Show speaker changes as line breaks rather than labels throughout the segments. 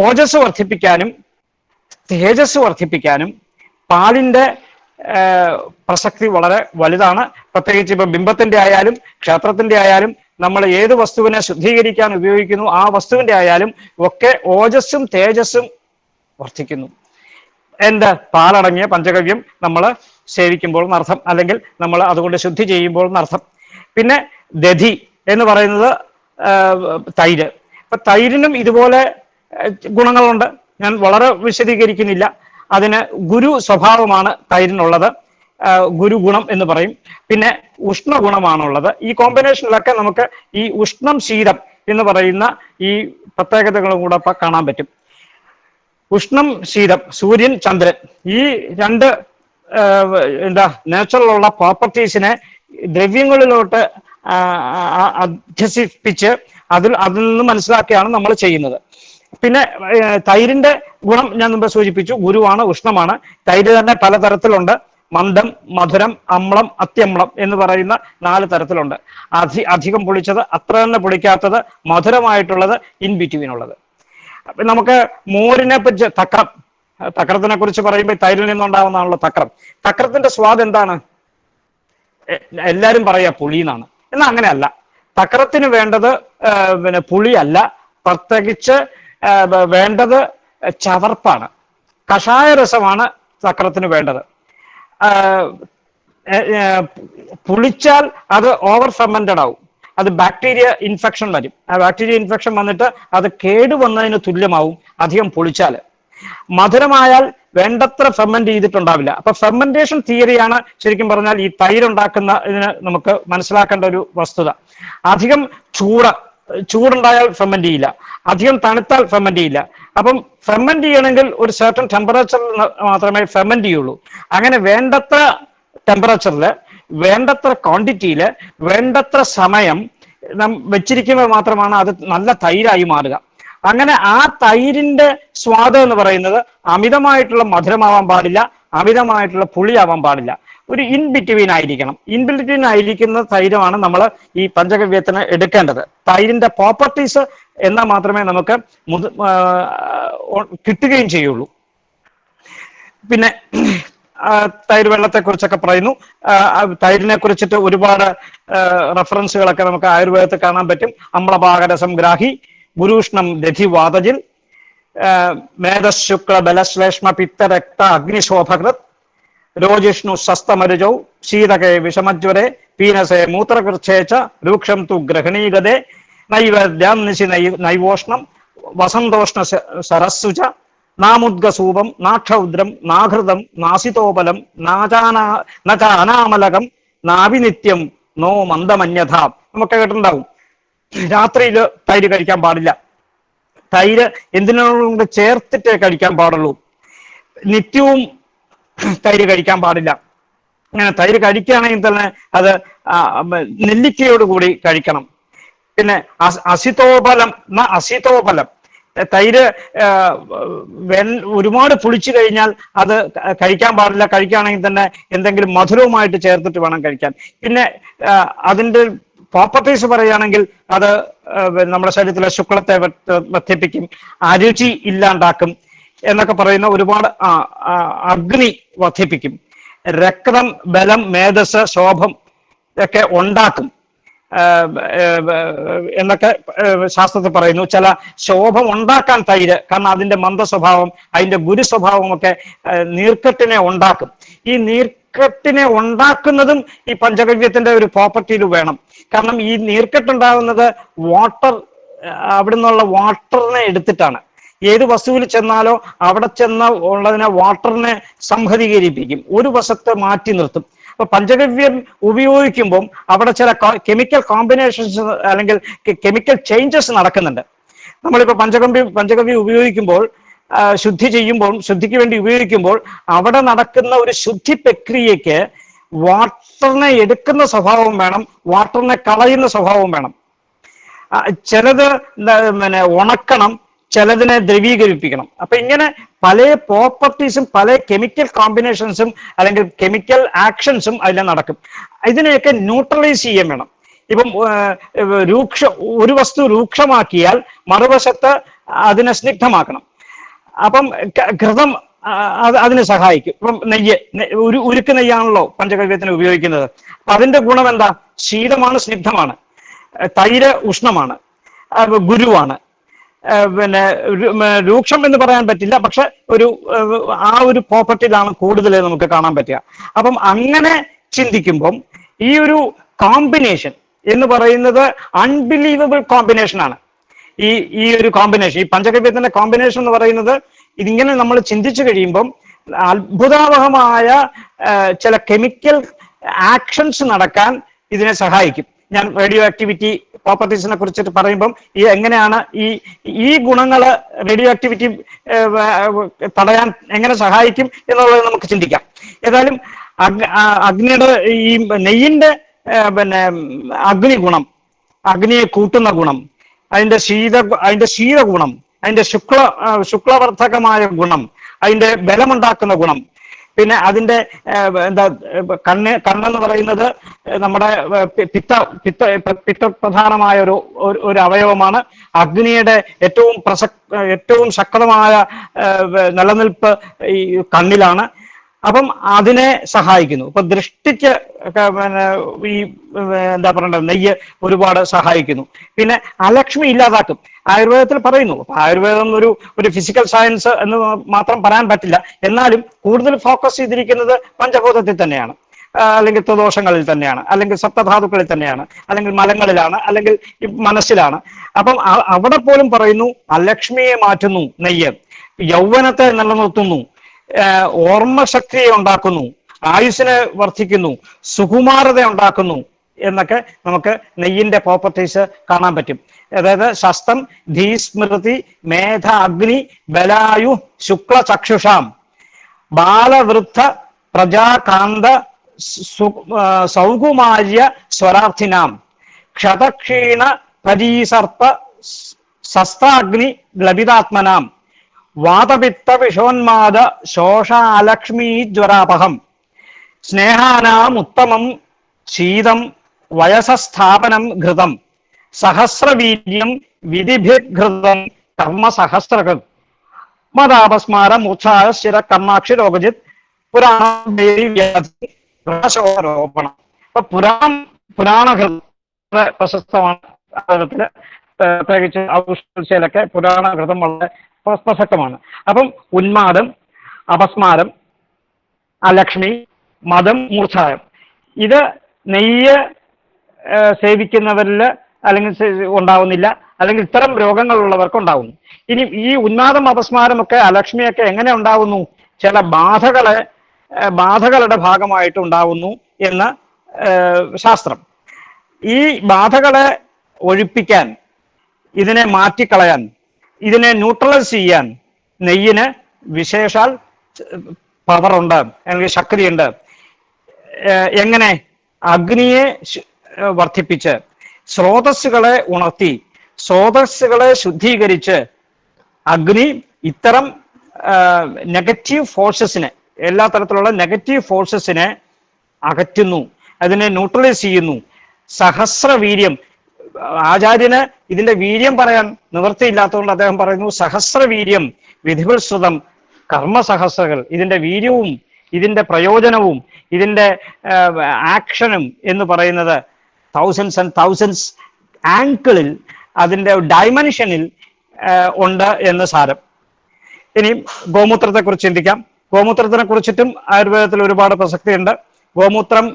ഓജസ് വർദ്ധിപ്പിക്കാനും തേജസ് വർദ്ധിപ്പിക്കാനും പാലിന്റെ പ്രസക്തി വളരെ വലുതാണ്. പ്രത്യേകിച്ച് ഇപ്പം ബിംബത്തിന്റെ ആയാലും ക്ഷേത്രത്തിന്റെ ആയാലും നമ്മൾ ഏത് വസ്തുവിനെ ശുദ്ധീകരിക്കാൻ ഉപയോഗിക്കുന്നു ആ വസ്തുവിന്റെ ആയാലും ഒക്കെ ഓജസ്സും തേജസ്സും വർദ്ധിക്കുന്നു. പാലടങ്ങിയ പഞ്ചഗവ്യം നമ്മൾ സേവിക്കുമ്പോൾ എന്നർത്ഥം, അല്ലെങ്കിൽ നമ്മൾ അതുകൊണ്ട് ശുദ്ധി ചെയ്യുമ്പോൾ എന്നർത്ഥം. പിന്നെ ദധി എന്ന് പറയുന്നത് തൈര്. അപ്പൊ തൈരിനും ഇതുപോലെ ഗുണങ്ങളുണ്ട്, ഞാൻ വളരെ വിശദീകരിക്കുന്നില്ല. അതിന് ഗുരു സ്വഭാവമാണ് തൈരിനുള്ളത്, ഗുരുഗുണം എന്ന് പറയും. പിന്നെ ഉഷ്ണഗുണമാണുള്ളത്. ഈ കോമ്പിനേഷനിലൊക്കെ നമുക്ക് ഈ ഉഷ്ണം ശീതം എന്ന് പറയുന്ന ഈ പ്രത്യേകതകളും കൂടെ കാണാൻ പറ്റും. ഉഷ്ണം ശീതം, സൂര്യൻ ചന്ദ്രൻ, ഈ രണ്ട് നേച്ചറിലുള്ള പ്രോപ്പർട്ടീസിനെ ദ്രവ്യങ്ങളിലോട്ട് അധ്യസിപ്പിച്ച് അതിൽ നിന്ന് മനസ്സിലാക്കിയാണ് നമ്മൾ ചെയ്യുന്നത്. പിന്നെ തൈരിന്റെ ഗുണം ഞാൻ മുമ്പ് സൂചിപ്പിച്ചു, ഗുരുവാണ്, ഉഷ്ണമാണ്. തൈര് തന്നെ പലതരത്തിലുണ്ട്. മന്ദം, മധുരം, അമ്ളം, അത്യമ്ളം എന്ന് പറയുന്ന 4 തരത്തിലുണ്ട്. അധികം പുളിച്ചത്, അത്ര തന്നെ പുളിക്കാത്തത്, മധുരമായിട്ടുള്ളത്, ഇൻ ബിറ്റ്വീൻ ഉള്ളത്. നമുക്ക് മോരിനെ പറ്റി തക്രത്തിനെ കുറിച്ച് പറയുമ്പോൾ തൈരിൽ നിന്നുണ്ടാവുന്നതാണല്ലോ തക്രം. തക്രത്തിന്റെ സ്വാദ് എന്താണ്? എല്ലാരും പറയാ പുളി എന്നാണ്. എന്നാൽ അങ്ങനെയല്ല. തക്രത്തിന് വേണ്ടത് പിന്നെ പുളിയല്ല, പ്രത്യേകിച്ച് വേണ്ടത് ചവർപ്പാണ്. കഷായ രസമാണ് തക്രത്തിന് വേണ്ടത്. പുളിച്ചാൽ അത് ഓവർ ഫെർമെന്റഡ് ആവും, അത് ബാക്ടീരിയ ഇൻഫെക്ഷൻ വരും. ആ ബാക്ടീരിയ ഇൻഫെക്ഷൻ വന്നിട്ട് അത് കേടുവന്നതിന് തുല്യമാവും അധികം പൊളിച്ചാൽ. മധുരമായാൽ വേണ്ടത്ര ഫെർമെന്റ് ചെയ്തിട്ടുണ്ടാവില്ല. അപ്പൊ ഫെർമെന്റേഷൻ തിയറിയാണ് ശരിക്കും പറഞ്ഞാൽ ഈ തൈരുണ്ടാക്കുന്ന ഇതിന് നമുക്ക് മനസ്സിലാക്കേണ്ട ഒരു വസ്തുത. അധികം ചൂടുണ്ടായാൽ ഫെർമെന്റ് ചെയ്യില്ല, അധികം തണുത്താൽ ഫെർമെന്റ് ചെയ്യില്ല. അപ്പം ഫെർമെന്റ് ചെയ്യണമെങ്കിൽ ഒരു സർട്ടൺ ടെമ്പറേച്ചറിൽ മാത്രമേ ഫെർമെന്റ് ചെയ്യുള്ളൂ. അങ്ങനെ വേണ്ടത്ര ടെമ്പറേച്ചറിൽ, വേണ്ടത്ര ക്വാണ്ടിറ്റിയിൽ, വേണ്ടത്ര സമയം വെച്ചിരിക്കുമ്പോൾ മാത്രമാണ് അത് നല്ല തൈരായി മാറുക. അങ്ങനെ ആ തൈരിന്റെ സ്വാദ് എന്ന് പറയുന്നത് അമിതമായിട്ടുള്ള മധുരമാവാൻ പാടില്ല, അമിതമായിട്ടുള്ള പുളിയാവാൻ പാടില്ല. ഒരു ഇൻ ബിറ്റ്വീൻ ആയിരിക്കണം. ഇൻ ബിറ്റ്വീൻ ആയിരിക്കുന്ന തൈരമാണ് നമ്മൾ ഈ പഞ്ചഗവ്യത്തിന് എടുക്കേണ്ടത്. തൈരിന്റെ പ്രോപ്പർട്ടീസ് എന്നാൽ മാത്രമേ നമുക്ക് കിട്ടുകയും ചെയ്യുള്ളൂ. പിന്നെ തൈര് വെള്ളത്തെക്കുറിച്ചൊക്കെ പറയുന്നു. തൈരിനെ കുറിച്ചിട്ട് ഒരുപാട് റെഫറൻസുകളൊക്കെ നമുക്ക് ആയുർവേദത്തിൽ കാണാൻ പറ്റും. അമ്ലപാകരസം ഗ്രാഹി, ഗുരുഷ്ണം ദധി വാതജിൽ, മേധശുക്ല ബലശ്ലേഷ്മ പിത്ത രക്ത അഗ്നിശോഭകൃത്, രോജിഷ്ണു സസ്തമരുജൗ ശീതകേ വിഷമജ്വരേ പീനസേ മൂത്രകൃച്ഛേച്ച രൂക്ഷം തു ഗ്രഹണീഗതേ നൈവേദ്യം നിശി നൈവോഷ്ണം വസന്തോഷ്ണ സരസ്സുച നാമുദ്ഗസൂപം നാക്ഷൗദ്രം നാഘൃതം നാസിതോപലം നാചാനാമലകം നാവിനിത്യം നോ മന്ദമന്യഥ. നമുക്ക് കേട്ടിട്ടുണ്ടാവും. രാത്രിയിൽ തൈര് കഴിക്കാൻ പാടില്ല. തൈര് എന്തിനോട് ചേർത്തിട്ടേ കഴിക്കാൻ പാടുള്ളൂ. നിത്യവും തൈര് കഴിക്കാൻ പാടില്ല. അങ്ങനെ തൈര് കഴിക്കുകയാണെങ്കിൽ തന്നെ അത് നെല്ലിക്കയോട് കൂടി കഴിക്കണം. പിന്നെ അസിതോഫലം തൈര് ഒരുപാട് പുളിച്ചു കഴിഞ്ഞാൽ അത് കഴിക്കാൻ പാടില്ല. കഴിക്കുകയാണെങ്കിൽ തന്നെ എന്തെങ്കിലും മധുരവുമായിട്ട് ചേർത്തിട്ട് വേണം കഴിക്കാൻ. പിന്നെ അതിൻ്റെ പ്രോപ്പർട്ടീസ് പറയുകയാണെങ്കിൽ അത് നമ്മുടെ ശരീരത്തിലെ ശുക്ലത്തെ വർദ്ധിപ്പിക്കും, അരുചി ഇല്ലാണ്ടാക്കും എന്നൊക്കെ പറയുന്ന ഒരുപാട് അഗ്നി വർദ്ധിപ്പിക്കും, രക്തം, ബലം, മേധസ്, ശോഭം ഒക്കെ ഉണ്ടാക്കും എന്നൊക്കെ ശാസ്ത്രത്തിൽ പറയുന്നു. ചില ശോഭം ഉണ്ടാക്കാൻ തൈര്, കാരണം അതിന്റെ മന്ദ സ്വഭാവം, അതിന്റെ ഗുരു സ്വഭാവമൊക്കെ നീർക്കെട്ടിനെ ഉണ്ടാക്കും. ഈ നീർക്കെട്ടിനെ ഉണ്ടാക്കുന്നതും ഈ പഞ്ചഗവ്യത്തിന്റെ ഒരു പ്രോപ്പർട്ടിയിൽ വേണം. കാരണം ഈ നീർക്കെട്ടുണ്ടാകുന്നത് വാട്ടർ, അവിടെ നിന്നുള്ള വാട്ടറിനെ എടുത്തിട്ടാണ്. ഏത് വസ്തുവിൽ ചെന്നാലോ അവിടെ ചെന്ന ഉള്ളതിനെ വാട്ടറിനെ സംഹതീകരിപ്പിക്കും, ഒരു വശത്ത് മാറ്റി നിർത്തും. അപ്പൊ പഞ്ചഗവ്യം ഉപയോഗിക്കുമ്പോൾ അവിടെ ചില കെമിക്കൽ കോമ്പിനേഷൻസ് അല്ലെങ്കിൽ കെമിക്കൽ ചേഞ്ചസ് നടക്കുന്നുണ്ട്. നമ്മളിപ്പോൾ പഞ്ചഗവ്യം ഉപയോഗിക്കുമ്പോൾ, ശുദ്ധിക്ക് വേണ്ടി ഉപയോഗിക്കുമ്പോൾ അവിടെ നടക്കുന്ന ഒരു ശുദ്ധി പ്രക്രിയക്ക് വാട്ടറിനെ എടുക്കുന്ന സ്വഭാവം വേണം, വാട്ടറിനെ കളയുന്ന സ്വഭാവം വേണം. ചിലത് ഉണക്കണം, ചിലതിനെ ദ്രവീകരിപ്പിക്കണം. അപ്പൊ ഇങ്ങനെ പല പ്രോപ്പർട്ടീസും പല കെമിക്കൽ കോമ്പിനേഷൻസും അല്ലെങ്കിൽ കെമിക്കൽ ആക്ഷൻസും അതിൽ നടക്കും. ഇതിനെയൊക്കെ ന്യൂട്രലൈസ് ചെയ്യാൻ വേണം. ഇപ്പം ഒരു വസ്തു രൂക്ഷമാക്കിയാൽ മറുവശത്ത് അതിനെ സ്നിഗ്ധമാക്കണം. അപ്പം ഘൃതം അതിന് സഹായിക്കും. ഇപ്പം നെയ്യ്, ഉരുക്ക് നെയ്യാണല്ലോ പഞ്ചഗവ്യത്തിന് ഉപയോഗിക്കുന്നത്. അപ്പൊ അതിന്റെ ഗുണം എന്താ? ശീതമാണ്, സ്നിഗ്ധമാണ്. തൈര് ഉഷ്ണമാണ്, ഗുരുവാണ്. പിന്നെ രൂക്ഷം എന്ന് പറയാൻ പറ്റില്ല, പക്ഷെ ആ ഒരു പ്രോപ്പർട്ടിയിലാണ് കൂടുതൽ നമുക്ക് കാണാൻ പറ്റുക. അപ്പം അങ്ങനെ ചിന്തിക്കുമ്പം ഈ ഒരു കോമ്പിനേഷൻ എന്ന് പറയുന്നത് അൺബിലീവബിൾ കോമ്പിനേഷനാണ്. ഈ ഒരു കോമ്പിനേഷൻ, ഈ പഞ്ചഗവ്യത്തിന്റെ കോമ്പിനേഷൻ എന്ന് പറയുന്നത്, ഇതിങ്ങനെ നമ്മൾ ചിന്തിച്ചു കഴിയുമ്പം അത്ഭുതാവഹമായ ചില കെമിക്കൽ ആക്ഷൻസ് നടക്കാൻ ഇതിനെ സഹായിക്കും. ഞാൻ റേഡിയോ ആക്ടിവിറ്റി പ്രോപ്പർട്ടീസിനെ കുറിച്ചിട്ട് പറയുമ്പം എങ്ങനെയാണ് ഈ ഗുണങ്ങൾ റേഡിയോ ആക്ടിവിറ്റി തടയാൻ എങ്ങനെ സഹായിക്കും എന്നുള്ളത് നമുക്ക് ചിന്തിക്കാം. ഏതായാലും അഗ്നിയുടെ ഈ നെയ്യിന്റെ പിന്നെ അഗ്നി ഗുണം, അഗ്നിയെ കൂട്ടുന്ന ഗുണം, അതിന്റെ ശീതഗുണം, അതിന്റെ ശുക്ലവർദ്ധകമായ ഗുണം, അതിന്റെ ബലമുണ്ടാക്കുന്ന ഗുണം, പിന്നെ അതിന്റെ കണ്ണെന്ന് പറയുന്നത് നമ്മുടെ പിത്തപ്രധാനമായ ഒരു അവയവമാണ്. അഗ്നിയുടെ ഏറ്റവും ശക്തമായ നിലനിൽപ്പ് ഈ കണ്ണിലാണ്. അപ്പം അതിനെ സഹായിക്കുന്നു. ഇപ്പൊ ദൃഷ്ടിക്ക് പിന്നെ ഈ നെയ്യ് ഒരുപാട് സഹായിക്കുന്നു. പിന്നെ അലക്ഷ്മി ഇല്ലാതാക്കും. ആയുർവേദത്തിൽ പറയുന്നു. ആയുർവേദം ഒരു ഫിസിക്കൽ സയൻസ് എന്ന് മാത്രം പറയാൻ പറ്റില്ല. എന്നാലും കൂടുതൽ ഫോക്കസ് ചെയ്തിരിക്കുന്നത് പഞ്ചഭൂതത്തിൽ തന്നെയാണ്, അല്ലെങ്കിൽ ത്രിദോഷങ്ങളിൽ തന്നെയാണ്, അല്ലെങ്കിൽ സപ്തധാതുക്കളിൽ തന്നെയാണ്, അല്ലെങ്കിൽ മലങ്ങളിലാണ്, അല്ലെങ്കിൽ മനസ്സിലാണ്. അപ്പം അവിടെ പോലും പറയുന്നു അലക്ഷ്മിയെ മാറ്റുന്നു നെയ്യ്, യൗവനത്തെ നിലനിർത്തുന്നു, ഓർമ്മശക്തിയെ ഉണ്ടാക്കുന്നു, ആയുസ്സിനെ വർദ്ധിക്കുന്നു, സുകുമാരത ഉണ്ടാക്കുന്നു എന്നൊക്കെ നമുക്ക് നെയ്യിന്റെ പ്രോപ്പർട്ടീസ് കാണാൻ പറ്റും. അതായത് ശസ്തം ധീസ്മൃതി മേധ അഗ്നി ബലായു ശുക്ല ചക്ഷുഷാം ബാലവൃദ്ധ പ്രജാകാന്ത സൗകുമാര്യ സ്വരാർത്ഥിനാം ക്ഷതക്ഷീണ പരീസർപ്പ ശസ്ത്രാഗ്നി ലഭിതാത്മനാം വാതപിത്ത വിഷോന്മാദ ശോഷാലക്ഷ്മീജ്വരാപഹം സ്നേഹാനാം ഉത്തമം ശീതം വയസസ്ഥാപനം ഘൃതം സഹസ്രവീര്യം വിധിഭിഘൃതം കർമ്മ സഹസ്രകൃത് മതാപസ്മാര മൂർച്ഛായ സ്ഥിര കർമാക്ഷി രോഗജിത് പുരാണോപണം. അപ്പൊ പുരാണഘൃതം പ്രശസ്തമാണ്. പ്രത്യേകിച്ച് ഔഷധശയിലൊക്കെ പുരാണഘൃതം വളരെ പ്രസക്തമാണ്. അപ്പം ഉന്മാദം, അപസ്മാരം, അലക്ഷ്മി, മദം, മൂർച്ഛായം, ഇത് നെയ്യ് സേവിക്കുന്നവരിൽ അല്ലെങ്കിൽ ഉണ്ടാവുന്നില്ല, അല്ലെങ്കിൽ ഇത്തരം രോഗങ്ങളുള്ളവർക്ക് ഉണ്ടാവുന്നു. ഇനി ഈ ഉന്മാദം, അപസ്മാരം ഒക്കെ അലക്ഷ്മിയൊക്കെ എങ്ങനെ ഉണ്ടാവുന്നു? ചില ബാധകളുടെ ഭാഗമായിട്ട് ഉണ്ടാവുന്നു എന്ന് ശാസ്ത്രം. ഈ ബാധകളെ ഒഴിപ്പിക്കാൻ, ഇതിനെ മാറ്റിക്കളയാൻ, ഇതിനെ ന്യൂട്രലൈസ് ചെയ്യാൻ നെയ്യിന് വിശേഷാൽ പവറുണ്ട്, അല്ലെങ്കിൽ ശക്തിയുണ്ട്. എങ്ങനെ? അഗ്നിയെ വർദ്ധിപ്പിച്ച്, സ്രോതസ്സുകളെ ഉണർത്തി, സ്രോതസ്സുകളെ ശുദ്ധീകരിച്ച് അഗ്നി ഇത്തരം നെഗറ്റീവ് ഫോഴ്സസിനെ, എല്ലാ തരത്തിലുള്ള നെഗറ്റീവ് ഫോഴ്സസിനെ അകറ്റുന്നു, അതിനെ ന്യൂട്രലൈസ് ചെയ്യുന്നു. സഹസ്രവീര്യം, ആചാര്യന് ഇതിന്റെ വീര്യം പറയാൻ നിവൃത്തിയില്ലാത്തതുകൊണ്ട് അദ്ദേഹം പറയുന്നു സഹസ്രവീര്യം വിധിവത്സൃതം കർമ്മസഹസ്രകൾ. ഇതിന്റെ വീര്യവും ഇതിന്റെ പ്രയോജനവും ഇതിന്റെ ആക്ഷനും എന്ന് പറയുന്നത് തൗസൻഡ്സ് ആൻഡ് തൗസൻഡ്സ് ആംഗിളിൽ, അതിന്റെ ഡയമെൻഷനിൽ ഉണ്ട് എന്ന് സാരം. ഇനി ഗോമൂത്രത്തെ കുറിച്ച് ചിന്തിക്കാം. ഗോമൂത്രത്തിനെ കുറിച്ചിട്ടും ആയുർവേദത്തിൽ ഒരുപാട് പ്രസക്തിയുണ്ട്. ഗോമൂത്രം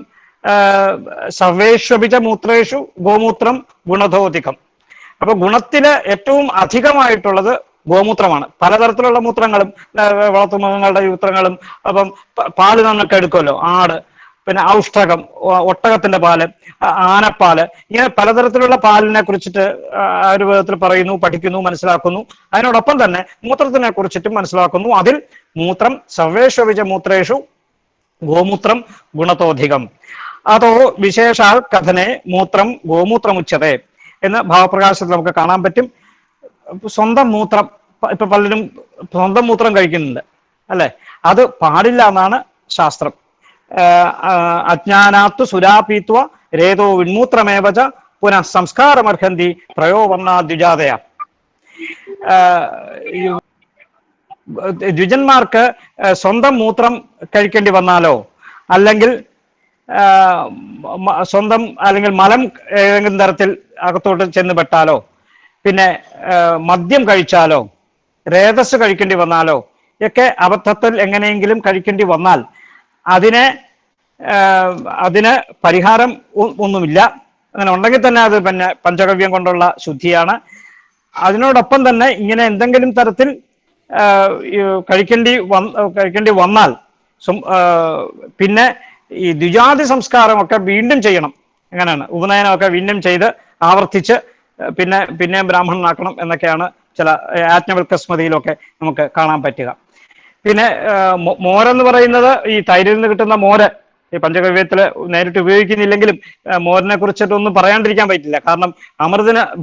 സർവേഷ്വപിച്ച മൂത്രേഷു ഗോമൂത്രം ഗുണധോധികം. അപ്പൊ ഗുണത്തില് ഏറ്റവും അധികമായിട്ടുള്ളത് ഗോമൂത്രമാണ്. പലതരത്തിലുള്ള മൂത്രങ്ങളും, വളർത്തുമൃഗങ്ങളുടെ മൂത്രങ്ങളും, അപ്പം പാല് നമുക്ക് എടുക്കുമല്ലോ, ആട്, പിന്നെ ഔഷ്ഠകം, ഒട്ടകത്തിന്റെ പാല്, ആനപ്പാല്, ഇങ്ങനെ പലതരത്തിലുള്ള പാലിനെ കുറിച്ചിട്ട് ആയുർവേദത്തിൽ പറയുന്നു, പഠിക്കുന്നു, മനസ്സിലാക്കുന്നു. അതിനോടൊപ്പം തന്നെ മൂത്രത്തിനെ കുറിച്ചിട്ടും മനസ്സിലാക്കുന്നു. അതിൽ മൂത്രം സർവേഷ്വപിച്ച മൂത്രേഷു ഗോമൂത്രം ഗുണത്തോധികം അതോ വിശേഷാൽ കഥനെ മൂത്രം ഗോമൂത്രമുച്ചതേ എന്ന് ഭാവപ്രകാശത്തിൽ നമുക്ക് കാണാൻ പറ്റും. സ്വന്തം മൂത്രം, ഇപ്പൊ പലരും സ്വന്തം മൂത്രം കഴിക്കുന്നുണ്ട് അല്ലെ, അത് പാടില്ല എന്നാണ് ശാസ്ത്രം. അജ്ഞാനാത്തു സുരാപീത്വ രേതോ വിൺമൂത്രമേവച പുനഃ സംസ്കാരമർഹന്തി ത്രയോ വർണ്ണ ദ്വിജാതയ. ദ്വിജന്മാർക്ക് സ്വന്തം മൂത്രം കഴിക്കേണ്ടി വന്നാലോ, അല്ലെങ്കിൽ സ്വന്തം അല്ലെങ്കിൽ മലം ഏതെങ്കിലും തരത്തിൽ അകത്തോട്ട് ചെന്ന് പെട്ടാലോ, പിന്നെ മദ്യം കഴിച്ചാലോ, രേതസ് കഴിക്കേണ്ടി വന്നാലോ ഒക്കെ അബദ്ധത്തിൽ എങ്ങനെയെങ്കിലും കഴിക്കേണ്ടി വന്നാൽ അതിന് പരിഹാരം ഒന്നുമില്ല. അങ്ങനെ ഉണ്ടെങ്കിൽ തന്നെ അത് പിന്നെ പഞ്ചഗവ്യം കൊണ്ടുള്ള ശുദ്ധിയാണ്. അതിനോടൊപ്പം തന്നെ ഇങ്ങനെ എന്തെങ്കിലും തരത്തിൽ കഴിക്കേണ്ടി വന്നാൽ പിന്നെ ഈ ദ്വിജാതി സംസ്കാരമൊക്കെ വീണ്ടും ചെയ്യണം. എങ്ങനെയാണ് ഉപനയനമൊക്കെ വീണ്ടും ചെയ്ത് ആവർത്തിച്ച് പിന്നെ ബ്രാഹ്മണനാക്കണം എന്നൊക്കെയാണ് ചില ആജ്ഞവൽക്കസ്മതിയിലൊക്കെ നമുക്ക് കാണാൻ പറ്റുക. പിന്നെ മോരെന്ന് പറയുന്നത് ഈ തൈരിൽ നിന്ന് കിട്ടുന്ന മോര് ഈ പഞ്ചഗവ്യത്തിൽ നേരിട്ട് ഉപയോഗിക്കുന്നില്ലെങ്കിലും മോരിനെ കുറിച്ചിട്ടൊന്നും പറയാണ്ടിരിക്കാൻ പറ്റില്ല. കാരണം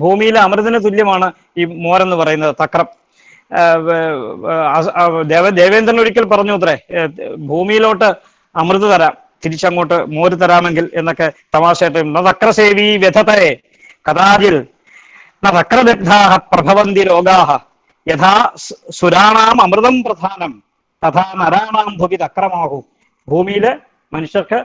ഭൂമിയിലെ അമൃതിന് തുല്യമാണ് ഈ മോരെന്ന് പറയുന്നത്, തക്രം. ദേവേന്ദ്രൻ ഒരിക്കൽ പറഞ്ഞു അത്രേ, ഭൂമിയിലോട്ട് അമൃത് തരാം, തിരിച്ചങ്ങോട്ട് മോര് തരാമെങ്കിൽ എന്നൊക്കെ തമാശയായിട്ട്. നക്രസേവി വ്യഥതയെ കഥാചിൽ നക്രദഗ്ധാഹ പ്രഭവന്തി ലോകാഹ യഥാ സുരാണാം അമൃതം പ്രധാനം തഥാ നരാണാം ഭുവി തക്രമാഹു. ഭൂമിയില് മനുഷ്യർക്ക്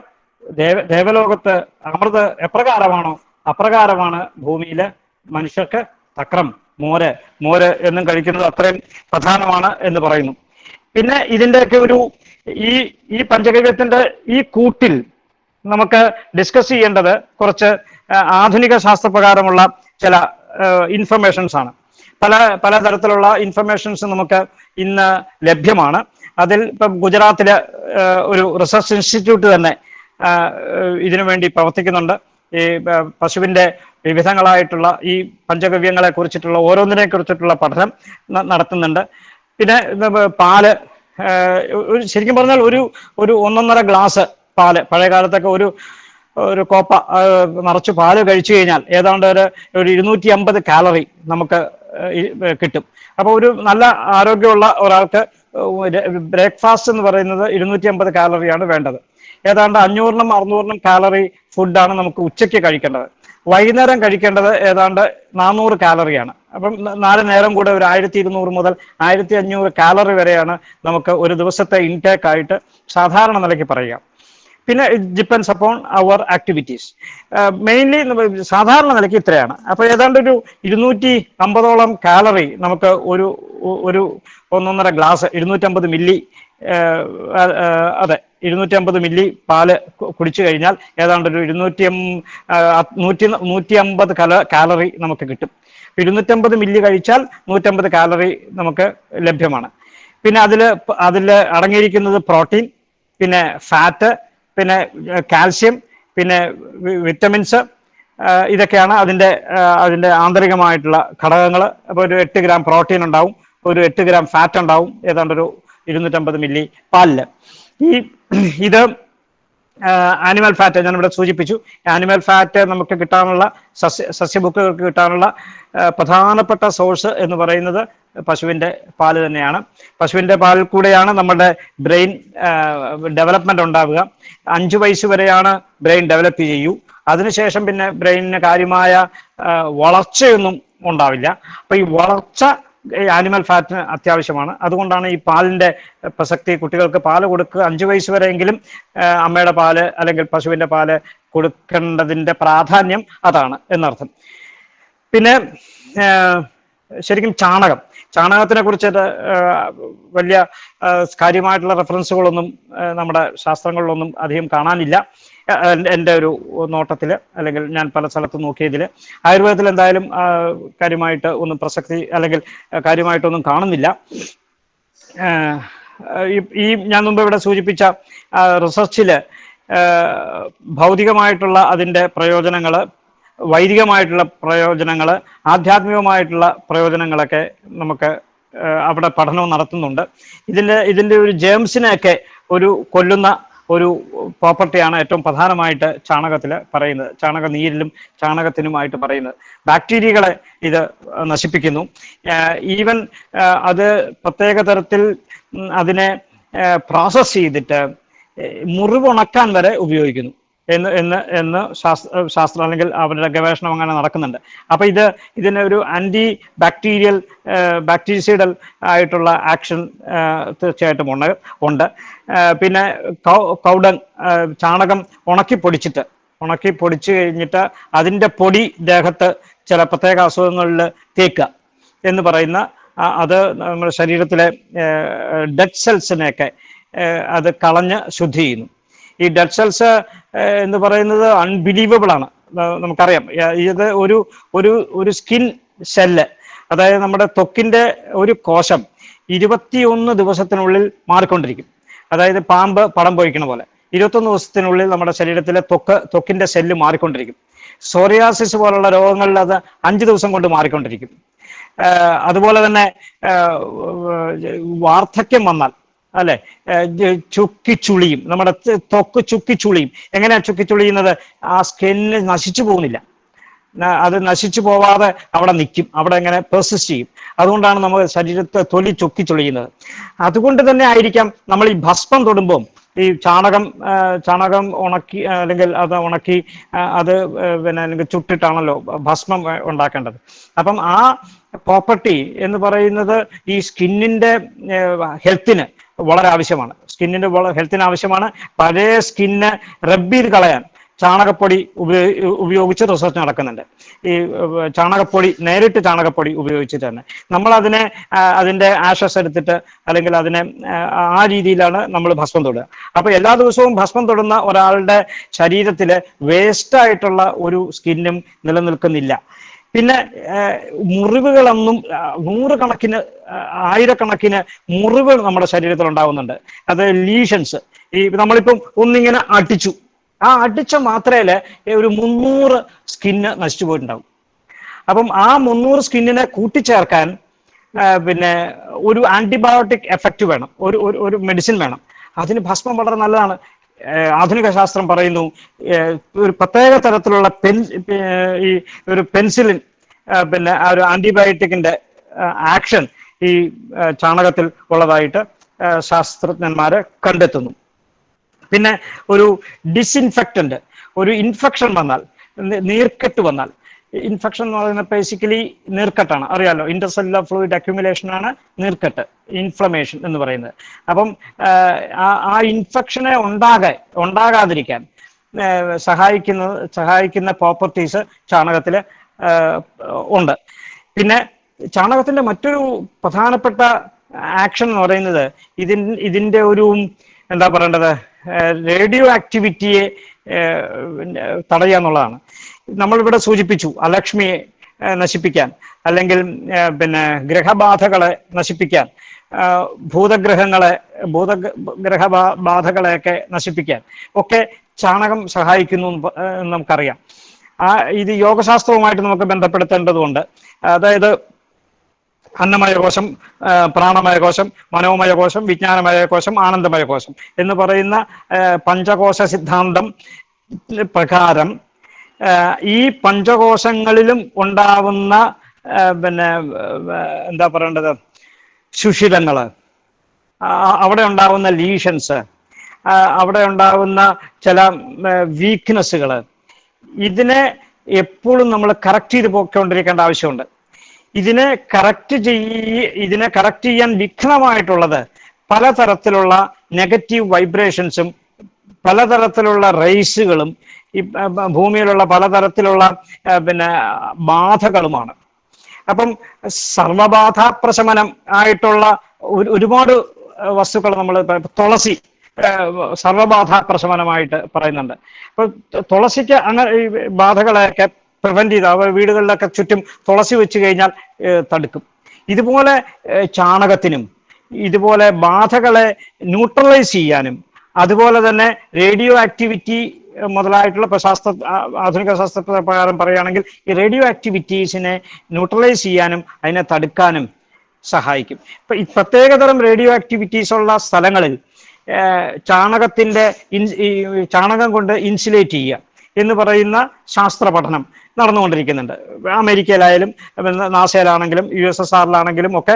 ദേവലോകത്ത് അമൃത് എപ്രകാരമാണോ അപ്രകാരമാണ് ഭൂമിയിലെ മനുഷ്യർക്ക് തക്രം, മോര് എന്നും കഴിക്കുന്നത് അത്രയും പ്രധാനമാണ് എന്ന് പറയുന്നു. പിന്നെ ഇതിൻ്റെയൊക്കെ ഈ പഞ്ചഗവ്യത്തിന്റെ ഈ കൂട്ടിൽ നമുക്ക് ഡിസ്കസ് ചെയ്യേണ്ടത് കുറച്ച് ആധുനിക ശാസ്ത്രപ്രകാരമുള്ള ചില ഇൻഫർമേഷൻസ് ആണ്. പലതരത്തിലുള്ള ഇൻഫർമേഷൻസ് നമുക്ക് ഇന്ന് ലഭ്യമാണ്. അതിൽ ഇപ്പം ഗുജറാത്തിലെ ഒരു റിസർച്ച് ഇൻസ്റ്റിറ്റ്യൂട്ട് തന്നെ ഇതിനു വേണ്ടി പ്രവർത്തിക്കുന്നുണ്ട്. ഈ പശുവിന്റെ വിവിധങ്ങളായിട്ടുള്ള ഈ പഞ്ചഗവ്യങ്ങളെ കുറിച്ചിട്ടുള്ള ഓരോന്നിനെ കുറിച്ചിട്ടുള്ള പഠനം നടത്തുന്നുണ്ട്. പിന്നെ പാല്, ശരിക്കും പറഞ്ഞാൽ ഒരു 1.5 ഗ്ലാസ് പാല്, പഴയ കാലത്തൊക്കെ ഒരു കോപ്പ നിറച്ച് പാല് കഴിച്ചു കഴിഞ്ഞാൽ ഏതാണ്ട് ഒരു 250 കാലറി നമുക്ക് കിട്ടും. അപ്പോൾ ഒരു നല്ല ആരോഗ്യമുള്ള ഒരാൾക്ക് ബ്രേക്ക്ഫാസ്റ്റ് എന്ന് പറയുന്നത് 250 കാലറിയാണ് വേണ്ടത്. ഏതാണ്ട് 500-600 കാലറി ഫുഡാണ് നമുക്ക് ഉച്ചയ്ക്ക് കഴിക്കേണ്ടത്. വൈകുന്നേരം കഴിക്കേണ്ടത് ഏതാണ്ട് 400 കാലറിയാണ്. അപ്പം 4 നേരം കൂടെ ഒരു 1200 മുതൽ 1500 കാലറി വരെയാണ് നമുക്ക് ഒരു ദിവസത്തെ ഇൻടേക്ക് ആയിട്ട് സാധാരണ നിലയ്ക്ക് പറയുക. പിന്നെ it depends upon our activities. Mainly സാധാരണ നിലയ്ക്ക് ഇത്രയാണ്. അപ്പോൾ ഏതാണ്ട് ഒരു 250ഓളം കാലറി നമുക്ക് ഒരു 1.5 ഗ്ലാസ് 250 മില്ലി 250 മില്ലി പാല് കുടിച്ചു കഴിഞ്ഞാൽ ഏതാണ്ട് ഒരു 150 കാലറി നമുക്ക് കിട്ടും. 250 മില്ലി കഴിച്ചാൽ 150 കാലറി നമുക്ക് ലഭ്യമാണ്. പിന്നെ അതിൽ അടങ്ങിയിരിക്കുന്നത് പ്രോട്ടീൻ, പിന്നെ ഫാറ്റ്, പിന്നെ കാൽസ്യം, പിന്നെ വിറ്റമിൻസ്, ഇതൊക്കെയാണ് അതിൻ്റെ ആന്തരികമായിട്ടുള്ള ഘടകങ്ങൾ. അപ്പോൾ ഒരു 8 ഗ്രാം പ്രോട്ടീൻ ഉണ്ടാവും, ഒരു 8 ഗ്രാം ഫാറ്റ് ഉണ്ടാവും ഏതാണ്ട് ഒരു 250 മില്ലി പാലില്. ഇത് ആനിമൽ ഫാറ്റ് ഞാനിവിടെ സൂചിപ്പിച്ചു. ആനിമൽ ഫാറ്റ് നമുക്ക് കിട്ടാനുള്ള സസ്യബുക്കുകൾക്ക് കിട്ടാനുള്ള പ്രധാനപ്പെട്ട സോഴ്സ് എന്ന് പറയുന്നത് പശുവിൻ്റെ പാല് തന്നെയാണ്. പശുവിൻ്റെ പാലിൽ കൂടെയാണ് നമ്മുടെ ബ്രെയിൻ ഡെവലപ്മെന്റ് ഉണ്ടാവുക. 5 വയസ്സ് വരെയാണ് ബ്രെയിൻ ഡെവലപ്പ് ചെയ്യൂ. അതിനുശേഷം പിന്നെ ബ്രെയിനിന് കാര്യമായ വളർച്ചയൊന്നും ഉണ്ടാവില്ല. അപ്പൊ ഈ വളർച്ച ആനിമൽ ഫാറ്റിന് അത്യാവശ്യമാണ്. അതുകൊണ്ടാണ് ഈ പാലിന്റെ പ്രസക്തി. കുട്ടികൾക്ക് പാല് കൊടുക്കുക 5 വയസ്സ് വരെയെങ്കിലും അമ്മയുടെ പാല് അല്ലെങ്കിൽ പശുവിന്റെ പാല് കൊടുക്കേണ്ടതിന്റെ പ്രാധാന്യം അതാണ് എന്നർത്ഥം. പിന്നെ ശരിക്കും ചാണകത്തിനെ കുറിച്ചിട്ട് വലിയ കാര്യമായിട്ടുള്ള റെഫറൻസുകളൊന്നും നമ്മുടെ ശാസ്ത്രങ്ങളിലൊന്നും അധികം കാണാനില്ല എൻ്റെ ഒരു നോട്ടത്തിൽ, അല്ലെങ്കിൽ ഞാൻ പല സ്ഥലത്തും നോക്കിയതിൽ. ആയുർവേദത്തിൽ എന്തായാലും കാര്യമായിട്ട് ഒന്നും പ്രസക്തി അല്ലെങ്കിൽ കാര്യമായിട്ടൊന്നും കാണുന്നില്ല. ഈ ഞാൻ മുമ്പ് ഇവിടെ സൂചിപ്പിച്ച റിസർച്ചിൽ ഭൗതികമായിട്ടുള്ള അതിൻ്റെ പ്രയോജനങ്ങൾ, വൈദികമായിട്ടുള്ള പ്രയോജനങ്ങൾ, ആധ്യാത്മികമായിട്ടുള്ള പ്രയോജനങ്ങളൊക്കെ നമുക്ക് അവിടെ പഠനവും നടത്തുന്നുണ്ട്. ഇതിൻ്റെ ഒരു ജേംസിനെയൊക്കെ കൊല്ലുന്ന ഒരു പ്രോപ്പർട്ടിയാണ് ഏറ്റവും പ്രധാനമായിട്ട് ചാണകത്തിൽ പറയുന്നത്. ചാണക നീരിലും ചാണകത്തിനുമായിട്ട് പറയുന്നത് ബാക്ടീരിയകളെ ഇത് നശിപ്പിക്കുന്നു. ഈവൻ അത് പ്രത്യേക തരത്തിൽ അതിനെ പ്രോസസ് ചെയ്തിട്ട് മുറിവുണക്കാൻ വരെ ഉപയോഗിക്കുന്നു. എന്ന് ശാസ്ത്രം അല്ലെങ്കിൽ അവരുടെ ഗവേഷണം അങ്ങനെ നടക്കുന്നുണ്ട്. അപ്പൊ ഇതിന് ഒരു ആന്റി ബാക്ടീരിയൽ ആയിട്ടുള്ള ആക്ഷൻ തീർച്ചയായിട്ടും ഉണ്ട്. പിന്നെ കൗഡങ്, ചാണകം ഉണക്കി പൊടിച്ചു കഴിഞ്ഞിട്ട് അതിൻ്റെ പൊടി ദേഹത്ത് ചില പ്രത്യേക അസുഖങ്ങളിൽ തേക്കുക എന്ന് പറയുന്ന, അത് നമ്മുടെ ശരീരത്തിലെ ഡെഡ് സെൽസിനെയൊക്കെ അത് കളഞ്ഞ് ശുദ്ധി ചെയ്യുന്നു. ഈ ഡെഡ് സെൽസ് എന്ന് പറയുന്നത് അൺബിലീവബിൾ ആണ്. നമുക്കറിയാം, ഇത് ഒരു സ്കിൻ സെല്ല്, അതായത് നമ്മുടെ ത്വക്കിൻ്റെ ഒരു കോശം 21 ദിവസത്തിനുള്ളിൽ മാറിക്കൊണ്ടിരിക്കും. അതായത് പാമ്പ് പടം പൊഴിക്കണ പോലെ 21 ദിവസത്തിനുള്ളിൽ നമ്മുടെ ശരീരത്തിലെ ത്വക്കിന്റെ സെല്ല് മാറിക്കൊണ്ടിരിക്കും. സോറിയാസിസ് പോലുള്ള രോഗങ്ങളിൽ അത് 5 ദിവസം കൊണ്ട് മാറിക്കൊണ്ടിരിക്കും. അതുപോലെ തന്നെ വാർദ്ധക്യം വന്നാൽ, അല്ലെ, ചുക്കിച്ചുളിയും, നമ്മുടെ ത്വക്ക് ചുക്കിച്ചുളിയും. എങ്ങനെയാ ചുക്കിച്ചുളിയുന്നത്? ആ സ്കിന്ന് നശിച്ചു പോകുന്നില്ല, അത് നശിച്ചു പോവാതെ അവിടെ നിൽക്കും, അവിടെ എങ്ങനെ പെർസിസ്റ്റ് ചെയ്യും. അതുകൊണ്ടാണ് നമ്മൾ ശരീരത്തെ തൊലി ചുക്കിച്ചുളിയുന്നത്. അതുകൊണ്ട് തന്നെ ആയിരിക്കാം നമ്മൾ ഈ ഭസ്മം തൊടുമ്പോൾ ഈ ചാണകം ഉണക്കി, അല്ലെങ്കിൽ അത് ഉണക്കി അത് പിന്നെ അല്ലെങ്കിൽ ചുട്ടിട്ടാണല്ലോ ഭസ്മം ഉണ്ടാക്കേണ്ടത്. അപ്പം ആ പ്രോപ്പർട്ടി എന്ന് പറയുന്നത് ഈ സ്കിന്നിന്റെ ഹെൽത്തിന് വളരെ ആവശ്യമാണ്. ഹെൽത്തിന് ആവശ്യമാണ്. പഴയ സ്കിന്ന് റബ്ബ് ചെയ്ത് കളയാൻ ചാണകപ്പൊടി ഉപയോഗിച്ച് റിസർച്ച് നടക്കുന്നുണ്ട്. ഈ നേരിട്ട് ചാണകപ്പൊടി ഉപയോഗിച്ചിട്ട് തന്നെ അതിന്റെ ആഷസ് എടുത്തിട്ട്, അല്ലെങ്കിൽ അതിനെ ആ രീതിയിലാണ് നമ്മൾ ഭസ്മം തൊടുക. അപ്പൊ എല്ലാ ദിവസവും ഭസ്മം തൊടുന്ന ഒരാളുടെ ശരീരത്തില് വേസ്റ്റ് ആയിട്ടുള്ള ഒരു സ്കിന്നും നിലനിൽക്കുന്നില്ല. പിന്നെ മുറിവുകളൊന്നും, ആയിരക്കണക്കിന് മുറിവുകൾ നമ്മുടെ ശരീരത്തിൽ ഉണ്ടാകുന്നുണ്ട്. അത് ലീഷൻസ്. നമ്മളിപ്പം ഒന്നിങ്ങനെ അടിച്ചു, ആ അടിച്ച മാത്രയില് ഒരു 300 സ്കിന്ന് നശിച്ചു പോയിട്ടുണ്ടാവും. അപ്പം ആ 300 സ്കിന്നിനെ കൂട്ടിച്ചേർക്കാൻ പിന്നെ ഒരു ആന്റിബയോട്ടിക് എഫക്റ്റ് വേണം, ഒരു മെഡിസിൻ വേണം. അതിന് ഭസ്മം വളരെ നല്ലതാണ്. ആധുനിക ശാസ്ത്രം പറയുന്നു ഒരു പ്രത്യേക തരത്തിലുള്ള ഒരു പെൻസിലിൻ, പിന്നെ ആ ഒരു ആന്റിബയോട്ടിക്കിന്റെ ആക്ഷൻ ഈ ചാണകത്തിൽ ഉള്ളതായിട്ട് ശാസ്ത്രജ്ഞന്മാര് കണ്ടെത്തുന്നു. പിന്നെ ഒരു ഡിസ്ഇൻഫെക്റ്റന്റ്, ഒരു ഇൻഫെക്ഷൻ വന്നാൽ, നീർക്കെട്ട് വന്നാൽ, ഇൻഫെക്ഷൻ എന്ന് പറയുന്നത് ബേസിക്കലി നീർക്കെട്ടാണ്, അറിയാലോ. ഇന്റർസെല്ലുലാർ ഫ്ലൂയിഡ് അക്യുമുലേഷൻ ആണ് നീർക്കെട്ട്, ഇൻഫ്ലമേഷൻ എന്ന് പറയുന്നത്. അപ്പം ആ ഇൻഫെക്ഷനെ ഉണ്ടാകാതിരിക്കാൻ സഹായിക്കുന്ന പ്രോപ്പർട്ടീസ് ചാണകത്തില് ഉണ്ട്. പിന്നെ ചാണകത്തിന്റെ മറ്റൊരു പ്രധാനപ്പെട്ട ആക്ഷൻ എന്ന് പറയുന്നത് ഇതിന്റെ ഒരു എന്താ പറയേണ്ടത്, റേഡിയോ ആക്ടിവിറ്റിയെ തടയുക എന്നുള്ളതാണ്. നമ്മളിവിടെ സൂചിപ്പിച്ചു, അലക്ഷ്മിയെ നശിപ്പിക്കാൻ, അല്ലെങ്കിൽ പിന്നെ ഗ്രഹബാധകളെ നശിപ്പിക്കാൻ, ഗ്രഹബാധകളെയൊക്കെ നശിപ്പിക്കാൻ ഒക്കെ ചാണകം സഹായിക്കുന്നു എന്ന് നമുക്കറിയാം. ഇത് യോഗശാസ്ത്രവുമായിട്ട് നമുക്ക് ബന്ധപ്പെടുത്തേണ്ടതുണ്ട്. അതായത് അന്നമയ കോശം, പ്രാണമയ കോശം, മനോമയ കോശം, വിജ്ഞാനമയ കോശം, ആനന്ദമയ കോശം എന്ന് പറയുന്ന പഞ്ചകോശ സിദ്ധാന്തം പ്രകാരം ഈ പഞ്ചകോശങ്ങളിലും ഉണ്ടാവുന്ന പിന്നെ എന്താ പറയേണ്ടത്, സുഷിരങ്ങള്, അവിടെ ഉണ്ടാവുന്ന ലീഷൻസ്, അവിടെ ഉണ്ടാവുന്ന ചില വീക്ക്നെസ്സുകള്, ഇതിനെ എപ്പോഴും നമ്മൾ കറക്റ്റ് ചെയ്ത് പോയിക്കൊണ്ടിരിക്കേണ്ട ആവശ്യമുണ്ട്. ഇതിനെ കറക്റ്റ് ചെയ്യാൻ വിഘ്നമായിട്ടുള്ളത് പലതരത്തിലുള്ള നെഗറ്റീവ് വൈബ്രേഷൻസും പലതരത്തിലുള്ള റേസുകളും ഈ ഭൂമിയിലുള്ള പലതരത്തിലുള്ള പിന്നെ ബാധകളുമാണ്. അപ്പം സർവബാധാപ്രശമനം ആയിട്ടുള്ള ഒരുപാട് വസ്തുക്കൾ നമ്മൾ, തുളസി സർവബാധാപ്രശമനമായിട്ട് പറയുന്നുണ്ട്. അപ്പൊ തുളസിക്ക് അങ്ങനെ ഈ ബാധകളെയൊക്കെ പ്രിവെന്റ് ചെയ്ത് വീടുകളിലൊക്കെ ചുറ്റും തുളസി വെച്ച് കഴിഞ്ഞാൽ തടുക്കും. ഇതുപോലെ ചാണകത്തിനും ഇതുപോലെ ബാധകളെ ന്യൂട്രലൈസ് ചെയ്യാനും, അതുപോലെ തന്നെ റേഡിയോ ആക്ടിവിറ്റി മുതലായിട്ടുള്ള ആധുനിക ശാസ്ത്രപ്രകാരം പറയുകയാണെങ്കിൽ ഈ റേഡിയോ ആക്ടിവിറ്റീസിനെ ന്യൂട്രലൈസ് ചെയ്യാനും അതിനെ തടുക്കാനും സഹായിക്കും. ഇപ്പൊ ഈ പ്രത്യേകതരം റേഡിയോ ആക്ടിവിറ്റീസ് ഉള്ള സ്ഥലങ്ങളിൽ ചാണകം കൊണ്ട് ഇൻസുലേറ്റ് ചെയ്യുക എന്ന് പറയുന്ന ശാസ്ത്ര പഠനം നടന്നുകൊണ്ടിരിക്കുന്നുണ്ട്. അമേരിക്കയിലായാലും നാസയിലാണെങ്കിലും USSRലാണെങ്കിലും ഒക്കെ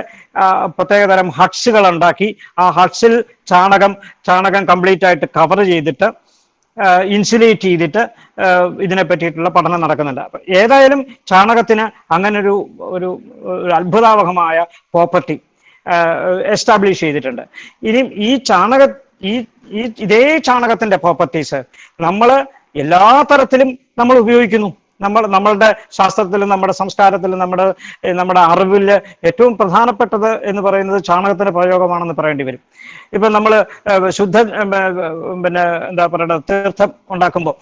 പ്രത്യേകതരം ഹട്ട്സുകൾ ഉണ്ടാക്കി ആ ഹട്ട്സിൽ ചാണകം കംപ്ലീറ്റ് ആയിട്ട് കവർ ചെയ്തിട്ട് ഇൻസുലേറ്റ് ചെയ്തിട്ട് ഇതിനെ പറ്റിയിട്ടുള്ള പഠനം നടക്കുന്നുണ്ട്. അപ്പൊ ഏതായാലും ചാണകത്തിന് അങ്ങനെ ഒരു ഒരു അത്ഭുതാവഹമായ പ്രോപ്പർട്ടി എസ്റ്റാബ്ലിഷ് ചെയ്തിട്ടുണ്ട്. ഇനി ഈ ഈ ഇതേ ചാണകത്തിന്റെ പ്രോപ്പർട്ടീസ് നമ്മൾ എല്ലാ തരത്തിലും നമ്മൾ ഉപയോഗിക്കുന്നു. നമ്മളുടെ ശാസ്ത്രത്തിലും നമ്മുടെ സംസ്കാരത്തിലും നമ്മുടെ അറിവിൽ ഏറ്റവും പ്രധാനപ്പെട്ടത് എന്ന് പറയുന്നത് ചാണകത്തിന്റെ പ്രയോഗമാണെന്ന് പറയേണ്ടി വരും. ഇപ്പൊ നമ്മൾ ശുദ്ധ പിന്നെ എന്താ പറയുക തീർത്ഥം ഉണ്ടാക്കുമ്പോൾ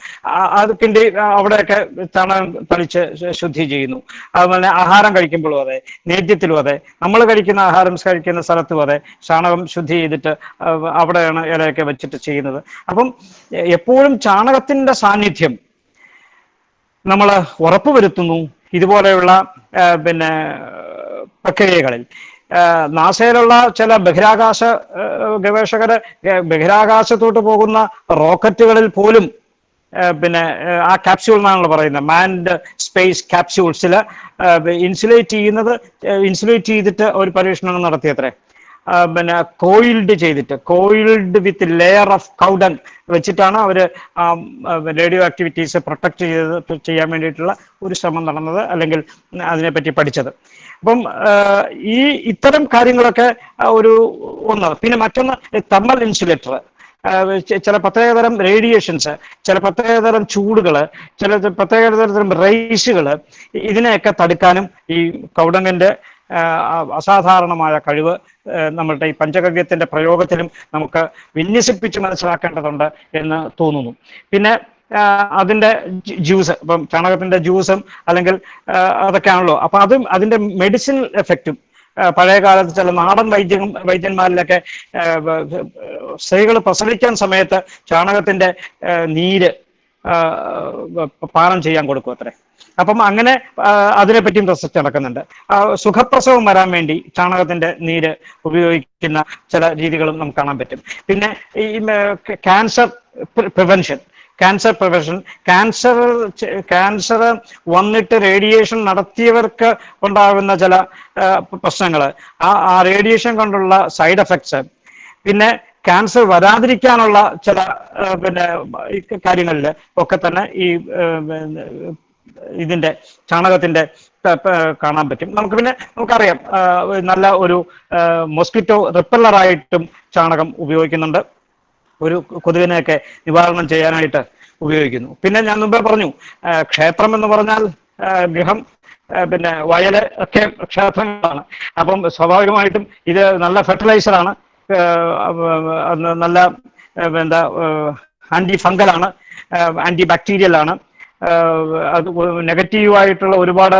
അതിൻ്റെ അവിടെയൊക്കെ ചാണകം തളിച്ച് ശുദ്ധി ചെയ്യുന്നു. അതുപോലെ ആഹാരം കഴിക്കുമ്പോഴും അതെ, നേദ്യത്തിലും അതെ, നമ്മൾ കഴിക്കുന്ന ആഹാരം കഴിക്കുന്ന സ്ഥലത്തും അതെ ചാണകം ശുദ്ധി ചെയ്തിട്ട് അവിടെയാണ് ഇലയൊക്കെ വെച്ചിട്ട് ചെയ്യുന്നത്. അപ്പം എപ്പോഴും ചാണകത്തിന്റെ സാന്നിധ്യം നമ്മൾ ഉറപ്പുവരുത്തുന്നു ഇതുപോലെയുള്ള പിന്നെ പ്രക്രിയകളിൽ. നാസയിലുള്ള ചില ബഹിരാകാശ ഗവേഷകര് ബഹിരാകാശത്തോട്ട് പോകുന്ന റോക്കറ്റുകളിൽ പോലും പിന്നെ ആ ക്യാപ്സ്യൂൾ എന്നാണല്ലോ പറയുന്നത്, മാൻഡ് സ്പേസ് ക്യാപ്സ്യൂൾസിൽ ഇൻസുലേറ്റ് ചെയ്തിട്ട് ഒരു പരീക്ഷണം നടത്തിയത്രേ. പിന്നെ coiled with layer of cow dung വെച്ചിട്ടാണ് അവര് റേഡിയോ ആക്ടിവിറ്റീസ് പ്രൊട്ടക്ട് ചെയ്യാൻ വേണ്ടിയിട്ടുള്ള ഒരു ശ്രമം നടന്നത്, അല്ലെങ്കിൽ അതിനെപ്പറ്റി പഠിച്ചത്. അപ്പം ഇത്തരം കാര്യങ്ങളൊക്കെ ഒന്ന്. പിന്നെ മറ്റൊന്ന് തെർമൽ ഇൻസുലേറ്റർ, ചില പ്രത്യേകതരം റേഡിയേഷൻസ്, ചില പ്രത്യേകതരം ചൂടുകള്, ചില പ്രത്യേകതരം റേസുകള്, ഇതിനെയൊക്കെ തടുക്കാനും ഈ കൗഡങ്ങിന്റെ അസാധാരണമായ കഴിവ് നമ്മളുടെ ഈ പഞ്ചഗവ്യത്തിന്റെ പ്രയോഗത്തിലും നമുക്ക് വിന്യസിപ്പിച്ച് മനസ്സിലാക്കേണ്ടതുണ്ട് എന്ന് തോന്നുന്നു. പിന്നെ അതിന്റെ ജ്യൂസ്, ഇപ്പം ചാണകത്തിന്റെ ജ്യൂസും അല്ലെങ്കിൽ അതൊക്കെയാണല്ലോ, അപ്പൊ അതും അതിന്റെ മെഡിസിൻ എഫക്റ്റും പഴയ കാലത്ത് ചില നാടൻ വൈദ്യന്മാരിലൊക്കെ സ്ത്രീകൾ പ്രസവിക്കാൻ സമയത്ത് ചാണകത്തിന്റെ നീര് പാനം ചെയ്യാൻ കൊടുക്കും അത്രേ. അപ്പം അങ്ങനെ അതിനെപ്പറ്റിയും റിസർച്ച് നടക്കുന്നുണ്ട്. സുഖപ്രസവം വരാൻ വേണ്ടി ചാണകത്തിന്റെ നീര് ഉപയോഗിക്കുന്ന ചില രീതികളും നമുക്ക് കാണാൻ പറ്റും. പിന്നെ ഈ ക്യാൻസർ പ്രിവെൻഷൻ, ക്യാൻസർ വന്നിട്ട് റേഡിയേഷൻ നടത്തിയവർക്ക് ഉണ്ടാകുന്ന ചില പ്രശ്നങ്ങൾ, ആ റേഡിയേഷൻ കൊണ്ടുള്ള സൈഡ് എഫക്ട്സ്, പിന്നെ ക്യാൻസർ വരാതിരിക്കാനുള്ള ചില പിന്നെ കാര്യങ്ങളിൽ ഒക്കെ തന്നെ ഈ ഇതിന്റെ ചാണകത്തിന്റെ കാണാൻ പറ്റും. നമുക്കറിയാം നല്ല ഒരു മോസ്കിറ്റോ റിപ്പല്ലറായിട്ടും ചാണകം ഉപയോഗിക്കുന്നുണ്ട്, ഒരു കൊതുകിനെയൊക്കെ നിവാരണം ചെയ്യാനായിട്ട് ഉപയോഗിക്കുന്നു. പിന്നെ ഞാൻ മുമ്പേ പറഞ്ഞു, ക്ഷേത്രം എന്ന് പറഞ്ഞാൽ ഗൃഹം, പിന്നെ വയല് ഒക്കെ ക്ഷേത്രങ്ങളാണ്. അപ്പം സ്വാഭാവികമായിട്ടും ഇത് നല്ല ഫെർട്ടിലൈസറാണ്, നല്ല എന്താ ആന്റി ഫംഗലാണ്, ആന്റി ബാക്ടീരിയൽ ആണ്. അത് നെഗറ്റീവായിട്ടുള്ള ഒരുപാട്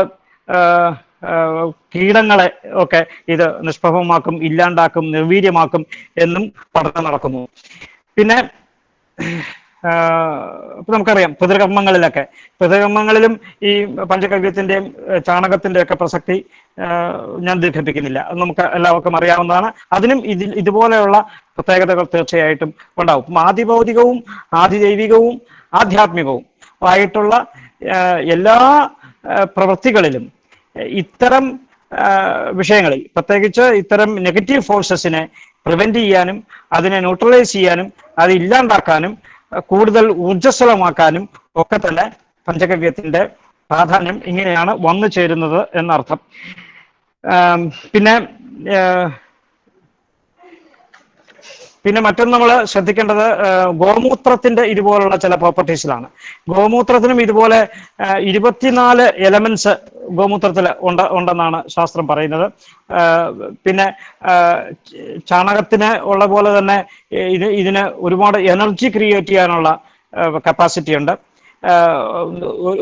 കീടങ്ങളെ ഒക്കെ ഇത് നിഷ്പ്രഭമാക്കും, ഇല്ലാണ്ടാക്കും, നിർവീര്യമാക്കും എന്നും നടക്കുന്നു. പിന്നെ നമുക്കറിയാം പിതൃകർമ്മങ്ങളിലും ഈ പഞ്ചഗവ്യത്തിന്റെയും ചാണകത്തിന്റെ ഒക്കെ പ്രസക്തി ഞാൻ ദീർഘിപ്പിക്കുന്നില്ല, അത് നമുക്ക് എല്ലാവർക്കും അറിയാവുന്നതാണ്. അതിനും ഇതുപോലെയുള്ള പ്രത്യേകതകൾ തീർച്ചയായിട്ടും ഉണ്ടാവും. ആദിഭൗതികവും ആദിദൈവികവും ആധ്യാത്മികവും ആയിട്ടുള്ള എല്ലാ പ്രവൃത്തികളിലും ഇത്തരം വിഷയങ്ങളിൽ, പ്രത്യേകിച്ച് ഇത്തരം നെഗറ്റീവ് ഫോഴ്സസിനെ പ്രിവെന്റ് ചെയ്യാനും അതിനെ ന്യൂട്രലൈസ് ചെയ്യാനും അത് ഇല്ലാണ്ടാക്കാനും കൂടുതൽ ഊർജ്ജസ്വലമാക്കാനും ഒക്കെ തന്നെ പഞ്ചഗവ്യത്തിന്റെ പ്രാധാന്യം ഇങ്ങനെയാണ് വന്നു ചേരുന്നത് എന്നർത്ഥം. പിന്നെ മറ്റൊന്ന് നമ്മൾ ശ്രദ്ധിക്കേണ്ടത് ഗോമൂത്രത്തിന്റെ ഇതുപോലുള്ള ചില പ്രോപ്പർട്ടീസിലാണ്. ഗോമൂത്രത്തിനും ഇതുപോലെ 24 എലമെന്റ്സ് ഗോമൂത്രത്തിൽ ഉണ്ടെന്നാണ് ശാസ്ത്രം പറയുന്നത്. പിന്നെ ചാണകത്തിന് ഉള്ള പോലെ തന്നെ ഇതിന് ഒരുപാട് എനർജി ക്രിയേറ്റ് ചെയ്യാനുള്ള കപ്പാസിറ്റി ഉണ്ട്.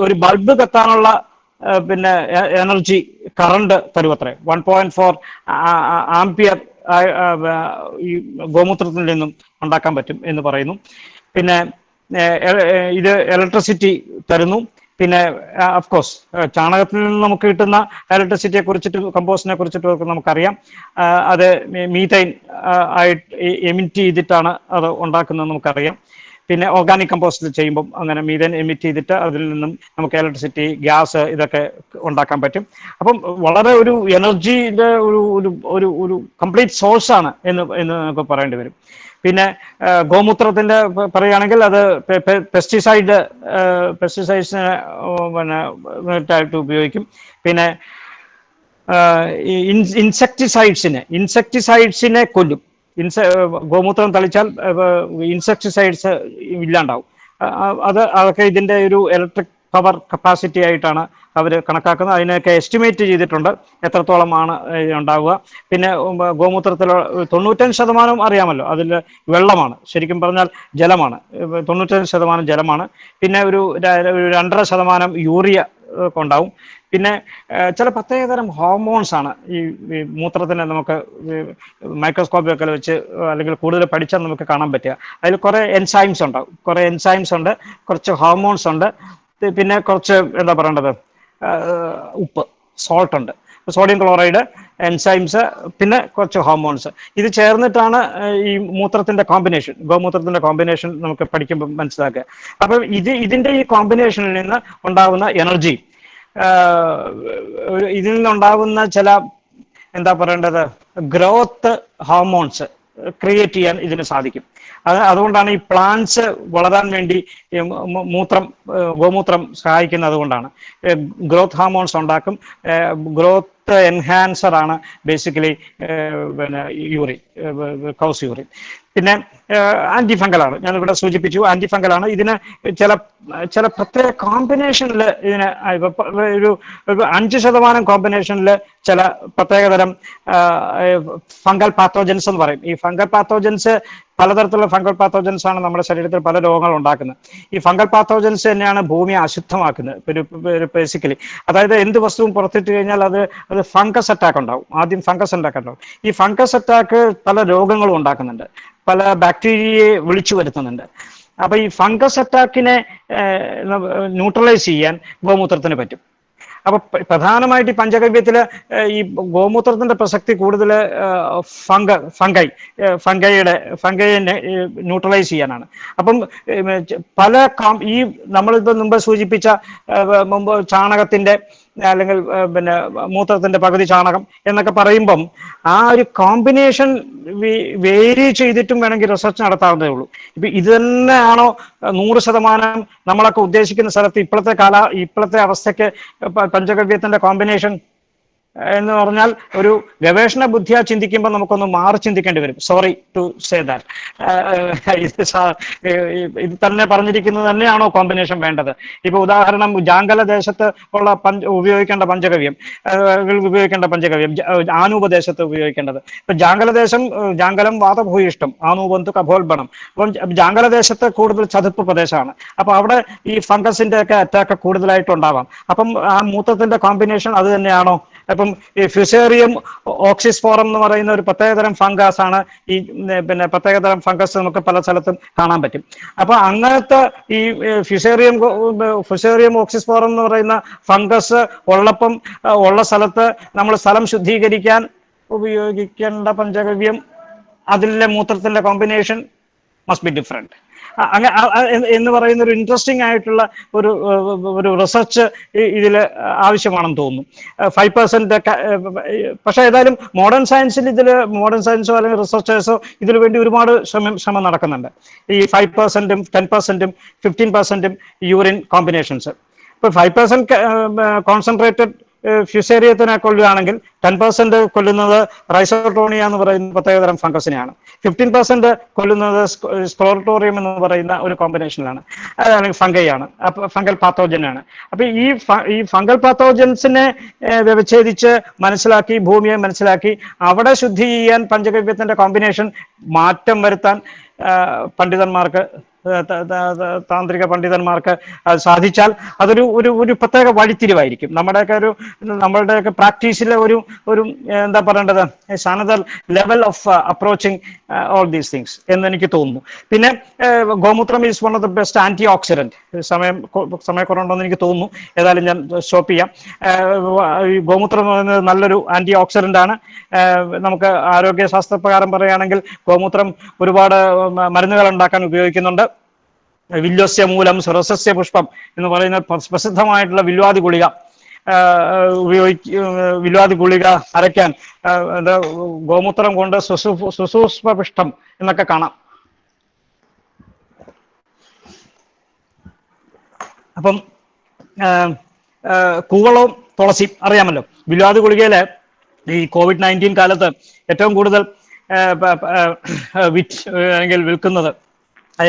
ഒരു ബൾബ് കത്താനുള്ള പിന്നെ എനർജി കറണ്ട് തരുമത്രേ. 1.4 ആംപിയർ ഈ ഗോമൂത്രത്തിൽ നിന്നും ഉണ്ടാക്കാൻ പറ്റും എന്ന് പറയുന്നു. പിന്നെ ഇത് ഇലക്ട്രിസിറ്റി തരുന്നു. പിന്നെ അഫ്കോഴ്സ് ചാണകത്തിൽ നിന്ന് നമുക്ക് കിട്ടുന്ന ഇലക്ട്രിസിറ്റിയെ കുറിച്ചിട്ട്, കമ്പോസ്റ്റിനെ കുറിച്ചിട്ട് നമുക്കറിയാം. അത് മീഥൈൻ ആയിട്ട് എമിറ്റ് ചെയ്തിട്ടാണ് അത് ഉണ്ടാക്കുന്നത് നമുക്കറിയാം. പിന്നെ ഓർഗാനിക് കമ്പോസ്റ്റ് ചെയ്യുമ്പം അങ്ങനെ മീഥേൻ എമിറ്റ് ചെയ്തിട്ട് അതിൽ നിന്നും നമുക്ക് ഇലക്ട്രിസിറ്റി, ഗ്യാസ് ഇതൊക്കെ ഉണ്ടാക്കാൻ പറ്റും. അപ്പം വളരെ ഒരു എനർജിയുടെ ഒരു ഒരു ഒരു ഒരു കംപ്ലീറ്റ് സോഴ്സാണ് എന്ന് നമുക്ക് പറയേണ്ടി വരും. പിന്നെ ഗോമൂത്രത്തിന്റെ പറയുകയാണെങ്കിൽ അത് പെസ്റ്റിസൈഡ്സിനെ പിന്നെ ഉപയോഗിക്കും. പിന്നെ ഇൻസെക്ടിസൈഡ്സിനെ കൊല്ലും. ഗോമൂത്രം തളിച്ചാൽ ഇൻസെക്ടിസൈഡ്സ് ഇല്ലാണ്ടാവും. അതൊക്കെ ഇതിന്റെ ഒരു ഇലക്ട്രിക് പവർ കപ്പാസിറ്റി ആയിട്ടാണ് അവർ കണക്കാക്കുന്നത്. അതിനൊക്കെ എസ്റ്റിമേറ്റ് ചെയ്തിട്ടുണ്ട് എത്രത്തോളമാണ് ഉണ്ടാവുക. പിന്നെ ഗോമൂത്രത്തിൽ 95% അറിയാമല്ലോ, അതിൽ വെള്ളമാണ്, ശരിക്കും പറഞ്ഞാൽ ജലമാണ്. 95% ജലമാണ്. പിന്നെ ഒരു 2.5% യൂറിയ ഉണ്ടാവും. പിന്നെ ചില പ്രത്യേകതരം ഹോർമോൺസ് ആണ് ഈ മൂത്രത്തിനെ നമുക്ക് മൈക്രോസ്കോപ്പിലൊക്കെ വെച്ച് അല്ലെങ്കിൽ കൂടുതൽ പഠിച്ചാൽ നമുക്ക് കാണാൻ പറ്റുക. അതിൽ കുറേ എൻസൈംസ് ഉണ്ടാവും. കുറേ എൻസൈംസ് ഉണ്ട്, കുറച്ച് ഹോർമോൺസ് ഉണ്ട്, പിന്നെ കുറച്ച് എന്താ പറയേണ്ടത് ഉപ്പ്, സോൾട്ട് ഉണ്ട്, സോഡിയം ക്ലോറൈഡ്, എൻസൈംസ്, പിന്നെ കുറച്ച് ഹോർമോൺസ്. ഇത് ചേർന്നിട്ടാണ് ഈ മൂത്രത്തിന്റെ കോമ്പിനേഷൻ, ഗോമൂത്രത്തിന്റെ കോമ്പിനേഷൻ നമുക്ക് പഠിക്കുമ്പോൾ മനസ്സിലാക്കുക. അപ്പം ഇതിന്റെ ഈ കോമ്പിനേഷനിൽ നിന്ന് ഉണ്ടാകുന്ന എനർജി, ഇതിൽ നിന്നുണ്ടാകുന്ന ചില എന്താ പറയേണ്ടത് ഗ്രോത്ത് ഹോർമോൺസ് ക്രിയേറ്റ് ചെയ്യാൻ ഇതിന് സാധിക്കും. അതുകൊണ്ടാണ് ഈ പ്ലാന്റ്സ് വളരാൻ വേണ്ടി ഗോമൂത്രം സഹായിക്കുന്നത്. അതുകൊണ്ടാണ് ഗ്രോത്ത് ഹോർമോൺസ് ഉണ്ടാക്കും. ഗ്രോത്ത് എൻഹാൻസർ ആണ് ബേസിക്കലി പിന്നെ യൂറിൻ, കൗസ് യൂറിൻ. പിന്നെ ആന്റി ഫംഗലാണ്, ഞാനിവിടെ സൂചിപ്പിച്ചു, ആന്റി ഫംഗലാണ്. ഇതിന് ചില പ്രത്യേക കോമ്പിനേഷനിൽ ഇതിന് ഒരു 5% കോമ്പിനേഷനിൽ ചില പ്രത്യേകതരം ഫംഗൽ പാത്തോജൻസ് എന്ന് പറയും. ഈ ഫംഗൽ പാത്തോജൻസ്, പലതരത്തിലുള്ള ഫംഗൽ പാത്തോജൻസ് ആണ് നമ്മുടെ ശരീരത്തിൽ പല രോഗങ്ങൾ ഉണ്ടാക്കുന്നത്. ഈ ഫംഗൽ പാത്തോജൻസ് തന്നെയാണ് ഭൂമിയെ അശുദ്ധമാക്കുന്നത് ബേസിക്കലി. അതായത് എന്ത് വസ്തുവും പുറത്തിട്ട് കഴിഞ്ഞാൽ അത് ഫംഗസ് അറ്റാക്ക് ഉണ്ടാവും. ആദ്യം ഫംഗസ് അറ്റാക്ക് ഉണ്ടാവും. ഈ ഫംഗസ് അറ്റാക്ക് പല രോഗങ്ങളും ഉണ്ടാക്കുന്നുണ്ട്, പല ബാക്ടീരിയയെ വിളിച്ചു വരുത്തുന്നുണ്ട്. അപ്പൊ ഈ ഫംഗസ് അറ്റാക്കിനെ ന്യൂട്രലൈസ് ചെയ്യാൻ ഗോമൂത്രത്തിന് പറ്റും. അപ്പൊ പ്രധാനമായിട്ട് ഈ പഞ്ചഗവ്യത്തില് ഈ ഗോമൂത്രത്തിന്റെ പ്രസക്തി കൂടുതൽ ഫംഗൈനെ ന്യൂട്രലൈസ് ചെയ്യാനാണ്. അപ്പം ഈ നമ്മളിപ്പോ മുമ്പ് സൂചിപ്പിച്ച ചാണകത്തിന്റെ അല്ലെങ്കിൽ പിന്നെ മൂത്രത്തിന്റെ പകുതി ചാണകം എന്നൊക്കെ പറയുമ്പം ആ ഒരു കോമ്പിനേഷൻ വേരി ചെയ്തിട്ടും വേണമെങ്കിൽ റിസർച്ച് നടത്താവുന്നതേ ഉള്ളൂ. ഇപ്പൊ ഇത് തന്നെയാണോ 100% നമ്മളൊക്കെ ഉദ്ദേശിക്കുന്ന സ്ഥലത്ത് ഇപ്പോഴത്തെ അവസ്ഥയ്ക്ക് പഞ്ചഗവ്യത്തിന്റെ കോമ്പിനേഷൻ എന്ന് പറഞ്ഞാൽ ഒരു ഗവേഷണ ബുദ്ധിയാ ചിന്തിക്കുമ്പോൾ നമുക്കൊന്ന് മാറി ചിന്തിക്കേണ്ടി വരും. Sorry to say that. ഇത് തന്നെ പറഞ്ഞിരിക്കുന്നത് തന്നെയാണോ കോമ്പിനേഷൻ വേണ്ടത്? ഇപ്പൊ ഉദാഹരണം, ജാങ്കല ദേശത്ത് ഉള്ള ഉപയോഗിക്കേണ്ട പഞ്ചഗവ്യം, ആനൂപദേശത്ത് ഉപയോഗിക്കേണ്ടത്. ഇപ്പൊ ജാങ്കലം വാതഭൂയിഷ്ടം, ആനൂപന്തു കഭോൽബണം. അപ്പം ജാങ്കലദേശത്ത് കൂടുതൽ ചതുപ്പ് പ്രദേശമാണ്. അപ്പൊ അവിടെ ഈ ഫംഗസിന്റെ ഒക്കെ അറ്റാക്ക് കൂടുതലായിട്ടുണ്ടാവാം. അപ്പം ആ മൂത്രത്തിന്റെ കോമ്പിനേഷൻ അത് തന്നെയാണോ? അപ്പം ഈ ഫ്യൂസേറിയം ഓക്സിസ്ഫോറം എന്ന് പറയുന്ന ഒരു പ്രത്യേകതരം ഫംഗസ് ആണ്. ഈ പിന്നെ പ്രത്യേകതരം ഫംഗസ് നമുക്ക് പല സ്ഥലത്തും കാണാൻ പറ്റും. അപ്പൊ അങ്ങനത്തെ ഈ ഫ്യൂസേറിയം ഓക്സിസ്ഫോറം എന്ന് പറയുന്ന ഫംഗസ് ഉള്ള സ്ഥലത്ത് നമ്മൾ സ്ഥലം ശുദ്ധീകരിക്കാൻ ഉപയോഗിക്കേണ്ട പഞ്ചഗവ്യം, അതിലെ മൂത്രത്തിന്റെ കോമ്പിനേഷൻ മസ്റ്റ് ബി ഡിഫറെന്റ് എന്ന് പറയുന്ന ഒരു ഇൻട്രസ്റ്റിംഗ് ആയിട്ടുള്ള ഒരു റിസർച്ച് ഇതിൽ ആവശ്യമാണെന്ന് തോന്നുന്നു. 5%. പക്ഷെ ഏതായാലും മോഡേൺ സയൻസോ അല്ലെങ്കിൽ റിസർച്ചേഴ്സോ ഇതിനു വേണ്ടി ഒരുപാട് ശ്രമം നടക്കുന്നുണ്ട്. ഈ 5%, 10%, 15% യൂറിൻ കോമ്പിനേഷൻസ്. ഇപ്പൊ 5% കോൺസെൻട്രേറ്റഡ് ഫ്യൂസേറിയത്തിനെ കൊല്ലുകയാണെങ്കിൽ 10% കൊല്ലുന്നത് റൈസോട്ടോണിയ എന്ന് പറയുന്ന പ്രത്യേകതരം ഫംഗസിനെയാണ്. 15% കൊല്ലുന്നത് സ്ക്ലോറട്ടോറിയം എന്ന് പറയുന്ന ഒരു കോമ്പിനേഷനിലാണ്, അല്ലെങ്കിൽ ഫംഗൈയാണ്, ഫംഗൽ പാത്തോജനാണ്. അപ്പൊ ഈ ഫംഗൽ പാത്തോജൻസിനെ വ്യവച്ഛേദിച്ച് മനസ്സിലാക്കി, ഭൂമിയെ മനസ്സിലാക്കി അവിടെ ശുദ്ധി ചെയ്യാൻ പഞ്ചഗവ്യത്തിന്റെ കോമ്പിനേഷൻ മാറ്റം വരുത്താൻ താന്ത്രിക പണ്ഡിതന്മാർക്ക് സാധിച്ചാൽ അതൊരു ഒരു പ്രത്യേക വഴിത്തിരിവായിരിക്കും. നമ്മളുടെയൊക്കെ പ്രാക്ടീസിലെ ഒരു എന്താ പറയേണ്ടത് another level of approaching all these things എന്ന് എനിക്ക് തോന്നുന്നു. പിന്നെ ഗോമൂത്രം is one of the best antioxidant. സമയക്കുറവുണ്ടെന്ന് എനിക്ക് തോന്നുന്നു, ഏതായാലും ഞാൻ സ്റ്റോപ്പ് ചെയ്യാം. ഗോമൂത്രം എന്ന് പറയുന്നത് നല്ലൊരു ആന്റി ഓക്സിഡന്റ് ആണ്. നമുക്ക് ആരോഗ്യശാസ്ത്രപ്രകാരം പറയുകയാണെങ്കിൽ ഗോമൂത്രം ഒരുപാട് മരുന്നുകൾ ഉണ്ടാക്കാൻ ഉപയോഗിക്കുന്നുണ്ട്. വില്വസ്യ മൂലം സുരസസ്യ പുഷ്പം എന്ന് പറയുന്ന പ്രസിദ്ധമായിട്ടുള്ള വില്വാദി ഗുളിക വില്വാദി ഗുളിക അരയ്ക്കാൻ എന്താ ഗോമൂത്രം കൊണ്ട് സുസൂഷ്പുഷ്ടം എന്നൊക്കെ കാണാം. അപ്പം കൂവളവും തുളസിയും അറിയാമല്ലോ. വില്വാദി ഗുളികയില് ഈ COVID-19 കാലത്ത് ഏറ്റവും കൂടുതൽ അല്ലെങ്കിൽ വിൽക്കുന്നത്,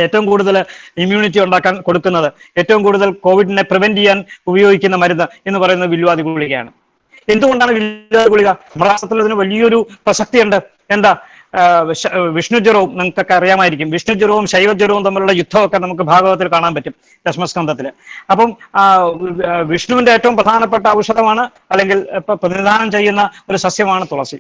ഏറ്റവും കൂടുതൽ ഇമ്മ്യൂണിറ്റി ഉണ്ടാക്കാൻ കൊടുക്കുന്നത്, ഏറ്റവും കൂടുതൽ കോവിഡിനെ പ്രിവെന്റ് ചെയ്യാൻ ഉപയോഗിക്കുന്ന മരുന്ന് എന്ന് പറയുന്നത് വില്വാദി ഗുളികയാണ്. എന്തുകൊണ്ടാണ് വില്വാദി ഗുളിക? നമ്മുടെ രാഷ്ട്രത്തിൽ ഇതിന് വലിയൊരു പ്രസക്തിയുണ്ട്. എന്താ? വിഷ്ണുജ്വരവും നിങ്ങൾക്കൊക്കെ അറിയാമായിരിക്കും. വിഷ്ണുജ്വരവും ശൈവജ്വരവും തമ്മിലുള്ള യുദ്ധമൊക്കെ നമുക്ക് ഭാഗവതത്തിൽ കാണാൻ പറ്റും, ദശമസ്കന്ധത്തില്. അപ്പം വിഷ്ണുവിന്റെ ഏറ്റവും പ്രധാനപ്പെട്ട ഔഷധമാണ്, അല്ലെങ്കിൽ പ്രതിനിധാനം ചെയ്യുന്ന ഒരു സസ്യമാണ് തുളസി.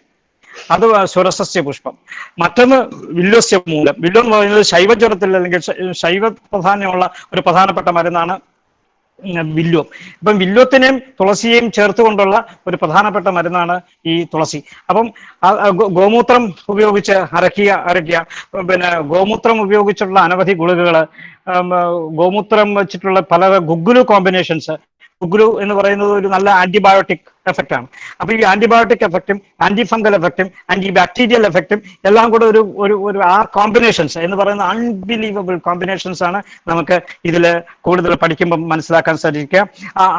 അത് സുരസസ്യ പുഷ്പം. മറ്റൊന്ന് വില്വസ്യ മൂലം. വില്വം എന്ന് പറയുന്നത് ശൈവജ്വരത്തിൽ അല്ലെങ്കിൽ ശൈവ പ്രധാന്യമുള്ള ഒരു പ്രധാനപ്പെട്ട മരുന്നാണ് വില്വം. ഇപ്പം വില്വത്തിനെയും തുളസിയെയും ചേർത്തുകൊണ്ടുള്ള ഒരു പ്രധാനപ്പെട്ട മരുന്നാണ് ഈ തുളസി. അപ്പം ഗോമൂത്രം ഉപയോഗിച്ച് അരയ്ക്കുക. പിന്നെ ഗോമൂത്രം ഉപയോഗിച്ചുള്ള അനവധി ഗുളികകള്, ഗോമൂത്രം വെച്ചിട്ടുള്ള പല ഗുഗ്ഗുലു കോമ്പിനേഷൻസ്. ഗുഗ്ഗുലു എന്ന് പറയുന്നത് ഒരു നല്ല ആന്റിബയോട്ടിക് എഫക്റ്റ് ആണ്. അപ്പൊ ഈ ആന്റിബയോട്ടിക് എഫക്റ്റും ആന്റി ഫംഗൽ എഫക്റ്റും ആന്റി ബാക്ടീരിയൽ എഫക്റ്റും എല്ലാം കൂടെ ഒരു ആ കോമ്പിനേഷൻസ് എന്ന് പറയുന്ന അൺബിലീവബിൾ കോമ്പിനേഷൻസ് ആണ് നമുക്ക് ഇതിൽ കൂടുതൽ പഠിക്കുമ്പോൾ മനസ്സിലാക്കാൻ സാധിക്കുക.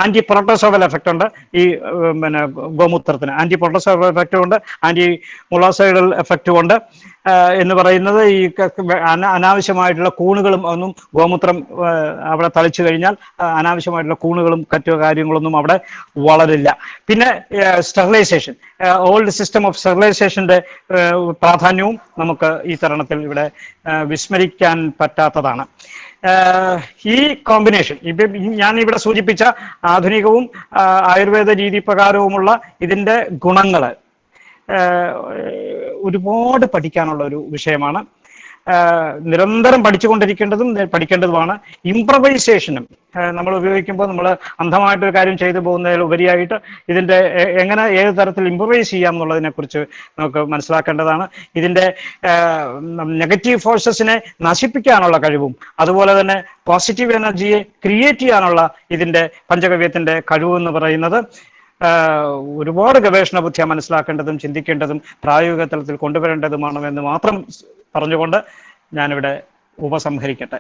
ആന്റി പ്രൊട്ടോസോവൽ എഫക്റ്റ് ഉണ്ട് ഈ പിന്നെ ഗോമൂത്രത്തിന്. ആന്റി പ്രൊട്ടോസോവൽ എഫക്റ്റും ഉണ്ട്, ആന്റി മുളോസൈഡൽ എഫക്റ്റും ഉണ്ട്. എന്ന് പറയുന്നത് ഈ അനാവശ്യമായിട്ടുള്ള കൂണുകളും ഒന്നും ഗോമൂത്രം അവിടെ തളിച്ചു കഴിഞ്ഞാൽ അനാവശ്യമായിട്ടുള്ള കൂണുകളും മറ്റു കാര്യങ്ങളൊന്നും അവിടെ വളരില്ല. പിന്നെ സ്റ്റെറിലൈസേഷൻ, ഓൾഡ് സിസ്റ്റം ഓഫ് സ്റ്റെറിലൈസേഷന്റെ പ്രാധാന്യവും നമുക്ക് ഈ തരുണത്തിൽ ഇവിടെ വിസ്മരിക്കാൻ പറ്റാത്തതാണ്. ഈ കോമ്പിനേഷൻ ഞാൻ ഇവിടെ സൂചിപ്പിച്ച ആധുനികവും ആയുർവേദ രീതി പ്രകാരവുമുള്ള ഇതിന്റെ ഗുണങ്ങള് ഒരുപാട് പഠിക്കാനുള്ള ഒരു വിഷയമാണ്. നിരന്തരം പഠിക്കേണ്ടതുമാണ്. ഇംപ്രവൈസേഷനും നമ്മൾ ഉപയോഗിക്കുമ്പോൾ നമ്മൾ അന്ധമായിട്ടൊരു കാര്യം ചെയ്തു പോകുന്നതിൽ ഉപരിയായിട്ട് ഇതിന്റെ എങ്ങനെ ഏത് തരത്തിൽ ഇംപ്രവൈസ് ചെയ്യാം എന്നുള്ളതിനെ കുറിച്ച് നമുക്ക് മനസ്സിലാക്കേണ്ടതാണ്. ഇതിന്റെ നെഗറ്റീവ് ഫോഴ്സസിനെ നശിപ്പിക്കാനുള്ള കഴിവും അതുപോലെ തന്നെ പോസിറ്റീവ് എനർജിയെ ക്രിയേറ്റ് ചെയ്യാനുള്ള ഇതിന്റെ പഞ്ചഗവ്യത്തിന്റെ കഴിവെന്ന് പറയുന്നത് ഒരുപാട് ഗവേഷണ ബുദ്ധിയെ മനസ്സിലാക്കേണ്ടതും ചിന്തിക്കേണ്ടതും പ്രായോഗിക തലത്തിൽ കൊണ്ടുവരേണ്ടതുമാണ് എന്ന് മാത്രം പറഞ്ഞുകൊണ്ട് ഞാനിവിടെ ഉപസംഹരിക്കട്ടെ.